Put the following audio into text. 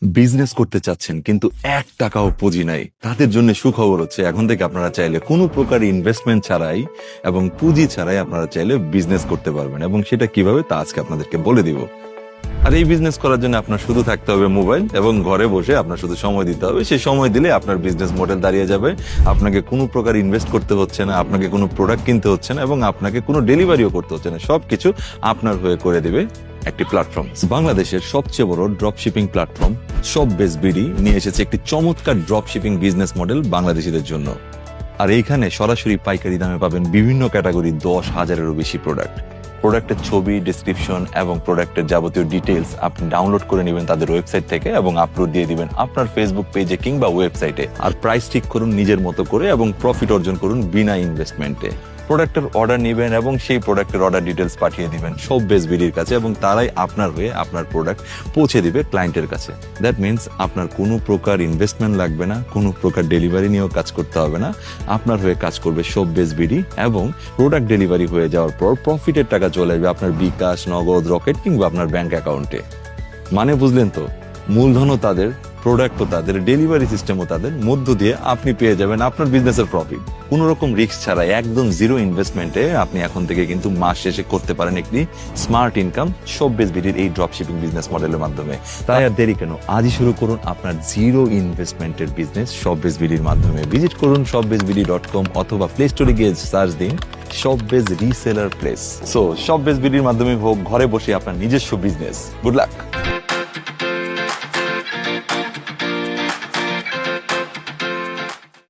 Business করতে চাচ্ছেন কিন্তু 1 টাকাও পুঁজি নাই, তাদের জন্য সুখবর হচ্ছে এখন থেকে আপনারা চাইলে কোনো প্রকার ইনভেস্টমেন্ট ছাড়াই এবং পুঁজি ছাড়াই আপনারা চাইলে বিজনেস করতে পারবেন। এবং সেটা কিভাবে তা আজকে আপনাদেরকে বলে দিব। আর এই বিজনেস করার জন্য আপনার শুধু থাকতে হবে মোবাইল এবং ঘরে বসে আপনার শুধু সময় দিতে হবে। সেই সময় দিলে আপনার বিজনেস মডেল দাঁড়িয়ে যাবে। আপনাকে কোনো প্রকার ইনভেস্ট করতে হচ্ছে না, আপনাকে কোনো প্রোডাক্ট কিনতে হচ্ছে না এবং আপনাকে কোনো ডেলিভারিও করতে হচ্ছে না। সবকিছু আপনার হয়ে করে দিবে একটি প্ল্যাটফর্ম। বাংলাদেশের সবচেয়ে বড় ড্রপ শিপিং প্ল্যাটফর্ম শপবেজ বিডি নিয়ে এসেছে একটি চমৎকার ড্রপ শিপিং বিজনেস মডেল বাংলাদেশিদের জন্য। আর এইখানে সরাসরি পাইকারি দামে পাবেন বিভিন্ন ক্যাটাগরি 10,000-এরও বেশি প্রোডাক্টের ছবি, ডেসক্রিপশন এবং প্রোডাক্টের যাবতীয় ডিটেলস আপনি ডাউনলোড করে নেবেন তাদের ওয়েবসাইট থেকে এবং আপলোড দিয়ে দিবেন আপনার ফেসবুক পেজে কিংবা ওয়েবসাইটে। আর প্রাইস ঠিক করুন নিজের মতো করে এবং প্রফিট অর্জন করুন বিনা ইনভেস্টমেন্টে। প্রোডাক্টের অর্ডার নেবেন এবং সেই প্রোডাক্টের অর্ডার ডিটেলস পাঠিয়ে দিবেন শপবেজ বিডির কাছে এবং তারাই আপনার হয়ে আপনার প্রোডাক্ট পৌঁছে দিবে ক্লায়েন্টের কাছে। দ্যাট মিনস আপনার কোনো প্রকার ইনভেস্টমেন্ট লাগবে না, কোনো প্রকার ডেলিভারি নিয়েও কাজ করতে হবে না। আপনার হয়ে কাজ করবে শপবেজ বিডি এবং প্রোডাক্ট ডেলিভারি হয়ে যাওয়ার পর প্রফিটের টাকা চলে আসবে আপনার বিকাশ, নগদ, রকেট কিংবা আপনার ব্যাংক অ্যাকাউন্টে। মানে বুঝলেন তো, মূলধনও তাদের, প্রোডাক্টও তাদের, ডেলিভারি সিস্টেমও তাদের, মধ্য দিয়ে আপনি পেয়ে যাবেন আপনার বিজনেসের প্রফিট। কোনো রকম রিস্ক ছাড়াই একদম জিরো ইনভেস্টমেন্টে আপনি এখন থেকে কিন্তু মাস শেষে করতে পারেন একটি স্মার্ট ইনকাম শপবেজ বিডির এই ড্রপ শিপিং বিজনেস মডেলের মাধ্যমে। তাই আর দেরি কেন, আজই শুরু করুন আপনার জিরো ইনভেস্টমেন্টের বিজনেস শপবেজ বিডির মাধ্যমে। ভিজিট করুন shopbezbd.com অথবা প্লে স্টোরে গিয়ে সার্চ দিন শপবেজ রিসেলার প্লেস। সো শপবেজ বিডির মাধ্যমে হোক, ঘরে বসে আপনার নিজস্ব বিজনেস। Good luck.